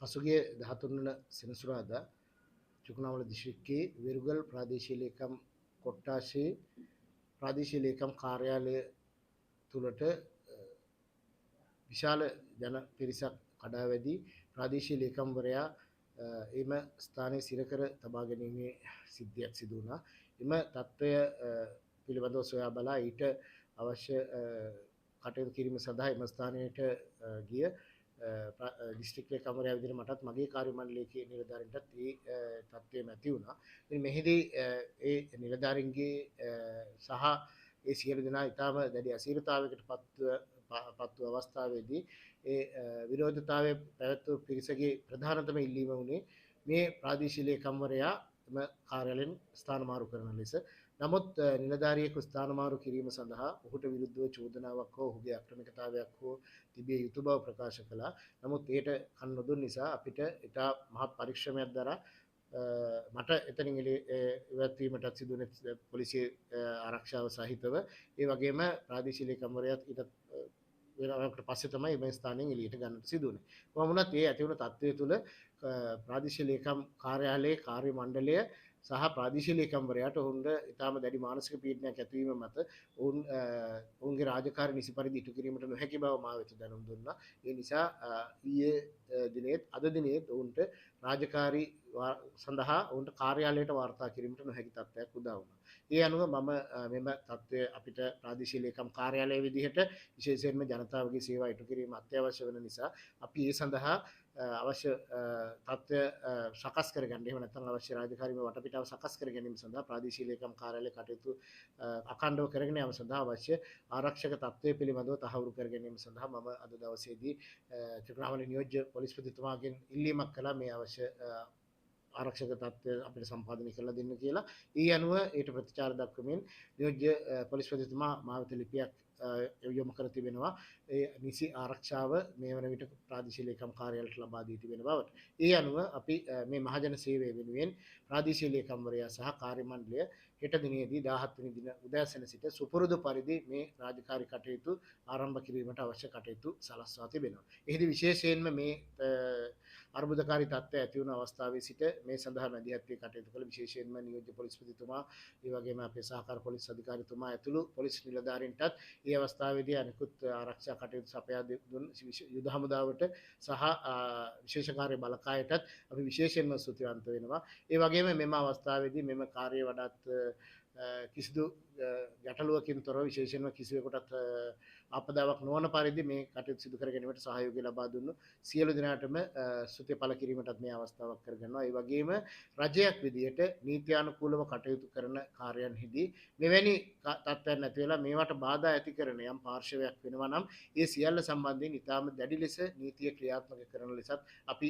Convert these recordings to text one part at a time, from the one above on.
පසුගිය 13 වන සෙනසුරාදා චුකුණාමල දිස්ත්‍රික්කයේ වෙරුගල් ප්‍රාදේශීය ලේකම් කොට්ටාශයේ ප්‍රාදේශීය ලේකම් කාර්යාලය තුළට විශාල ජන පිරිසක් කඩා වැදී ප්‍රාදේශීය ලේකම්වරයා එම ස්ථානයේ සිර කර තබා ගැනීමේ සිද්ධියක් සිදු වුණා. එම තත්ත්වය පිළිබඳව සොයා බලා ඊට අවශ්‍ය කටයුතු කිරීම සඳහා එම ස්ථානයට ගිය දිස්ත්‍රික් ලේකම්වරයා විදිහට මටත් මගේ කාර්ය මණ්ඩලයේ නිලධාරීන්ටත් මේ තත්ත්වය ඇති වුණා. ඉතින් මෙහිදී ඒ නිලධාරීන්ගේ සහ ඒ සියලු දෙනා ඊටම දැඩි අසීරුතාවයකට පත්ව අවස්ථාවේදී ඒ විරෝධතාවය පැවැත්වූ පිරිසගේ ප්‍රධානතම ඉල්ලීම වුණේ මේ ප්‍රාදේශීය ලේකම්වරයා එම කාර්යාලයෙන් ස්ථානමාරු කරන ලෙස. නමුත් නිලධාරියෙකු ස්ථානමාරු කිරීම සඳහා ඔහුට විරුද්ධව චෝදනාවක් හෝ ඔහුගේ අක්‍රමිකතාවයක් හෝ තිබිය යුතු බව ප්‍රකාශ කළා. නමුත් ඒට කන් නොදුන් නිසා අපිට ඉතා මහත් පරිශ්‍රමයක් දරා මට එතනින් ඉවත් වීමටත් සිදු වුණේ පොලිසිය ආරක්ෂාව සහිතව. ඒ වගේම ප්‍රාදේශීය ලේකම්වරයාත් ඊට වෙනකට පස්සේ තමයි මේ ස්ථානයෙන් එළියට ගන්නට සිදු වුණේ. කොහොම වුණත් මේ ඇති වුණ තත්ත්වය තුළ ප්‍රාදේශීය ලේකම් කාර්යාලයේ කාර්ය මණ්ඩලය සහ ප්‍රාදේශීය ලේකම්වරයාට ඔවුන්ට ඉතාම දැඩි මානසික පීඩනයක් ඇතිවීම මත ඔවුන්ගේ රාජකාරී නිසි පරිදි ඉටු කිරීමට නොහැකි බව මා වෙත දැනුම් දුන්නා. ඒ නිසා ඊයේ දිනේත් අද දිනේත් ඔවුන්ට රාජකාරී සඳහා ඔවුන්ට කාර්යාලයට වාර්තා කිරීමට නොහැකි තත්ත්වයක් උදා වුණා. ඒ අනුව මම මෙම තත්ත්වය අපිට ප්‍රාදේශීය ලේකම් කාර්යාලය විදිහට විශේෂයෙන්ම ජනතාවගේ සේවා ඉටු කිරීම අත්‍යවශ්‍ය වෙන නිසා අපි ඒ සඳහා අවශ්‍ය තත්ත්වය සකස් කරගන්න. එහෙම නැත්නම් අවශ්‍ය රාජකාරීමේ වටපිටාව සකස් කර ගැනීම සඳහා ප්‍රාදේශීය ලේකම් කාර්යාලය කටයුතු අඛණ්ඩව කරගෙන යාම සඳහා අවශ්‍ය ආරක්ෂක තත්ත්වය පිළිබඳව තහවුරු කර ගැනීම සඳහා මම අද දවසේදී චුකුණාමල නියෝජ්‍ය පොලිස් ප්‍රතිතුමාගෙන් ඉල්ලීමක් කළා මේ අවශ්‍ය ආරක්ෂක තත්ත්වය අපිට සම්පාදනය කරලා දෙන්න කියලා. ඒ අනුව ඊට ප්‍රතිචාර දක්වමින් නියෝජ්‍ය පොලිස් ප්‍රතිතුමා මා වෙත ලිපියක් යොමු කර තිබෙනවා. ඒ නිසි ආරක්ෂාව මේ වන විට ප්‍රාදේශීය ලේකම් කාර්යාලයට ලබා දී තිබෙන බවට. ඒ අනුව අපි මේ මහජන සේවය වෙනුවෙන් ප්‍රාදේශීය ලේකම්වරයා සහ කාර්ය මණ්ඩලය හෙට දිනේදී 17 වෙනි දින උදෑසන සිට සුපුරුදු පරිදි මේ රාජකාරී කටයුතු ආරම්භ කිරීමට අවශ්‍ය කටයුතු සලස්වා තිබෙනවා. එහිදී විශේෂයෙන්ම මේ අර්බුදකාරී තත්ත්වය ඇති වුණු අවස්ථාවේ සිට මේ සඳහා මැදිහත් වී කටයුතු කළ විශේෂයෙන්ම නියෝජ්‍ය පොලිස් ප්‍රතිතුමා, ඒ වගේම අපේ සහකාර පොලිස් අධිකාරීතුමා ඇතුළු පොලිස් නිලධාරීන්ටත් මේ අවස්ථාවේදී අනිකුත් ආරක්ෂා කටයුතු සපයා දුන් යුද හමුදාවට සහ විශේෂ කාර්ය බලකායටත් අපි විශේෂයෙන්ම ස්තුතිවන්ත වෙනවා. ඒ වගේම මෙම අවස්ථාවේදී මෙම කාර්යය වඩාත් කිසිදු ගැටලුවකින් තොරව විශේෂයෙන්ම කිසිවෙකුටත් ආපදාවක් නොවන පරිදි මේ කටයුතු සිදු කර ගැනීමට සහයෝගය ලබා දුන්නු සියලු දෙනාටම ස්තුති පළ කිරීමටත් මේ අවස්ථාවක් කරගන්නවා. ඒ වගේම රජයක් විදියට නීත්‍යානුකූලව කටයුතු කරන කාර්යයන්හිදී මෙවැනි තත්ත්වයන් නැති වෙලා මේවට බාධා ඇති කරන යම් පාර්ශවයක් වෙනවා නම් ඒ සියල්ල සම්බන්ධයෙන් ඉතාම දැඩි ලෙස නීතිය ක්‍රියාත්මක කරන ලෙසත් අපි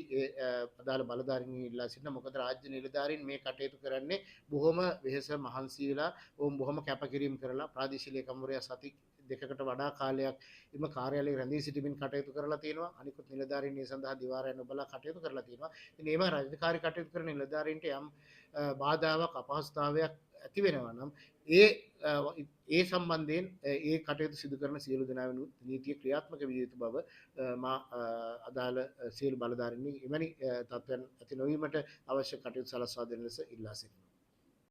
අදාළ බලධාරීන් ඉල්ලා සිටිනවා. මොකද රාජ්‍ය නිලධාරීන් මේ කටයුතු කරන්නේ බොහොම වෙහෙස මහන්සි වෙලා බොහොම කැපකිරීම කරලා ප්‍රාදේශීය ලේකම්වරයා සති දෙකකට වඩා කාලයක් එම කාර්යාලයේ රැඳී සිටමින් කටයුතු කරලා තියෙනවා. අනිකුත් නිලධාරීන් මේ සඳහා දිවාරය නොබලා කටයුතු කරලා තියෙනවා. ඉතින් මේව රාජකාරී කටයුතු කරන නිලධාරීන්ට යම් බාධාවක් අපහසුතාවයක් ඇති වෙනවා නම් ඒ සම්බන්ධයෙන් ඒ කටයුතු සිදු කරන සියලු දෙනා වෙනුත් නීතිය ක්‍රියාත්මක විය යුතු බව මා අදාළ සියලු බලධාරීන් එවැනි තත්ත්වයන් ඇති නොවීමට අවශ්‍ය කටයුතු සලස්වා දෙන ලෙස ඉල්ලා සිටිනවා.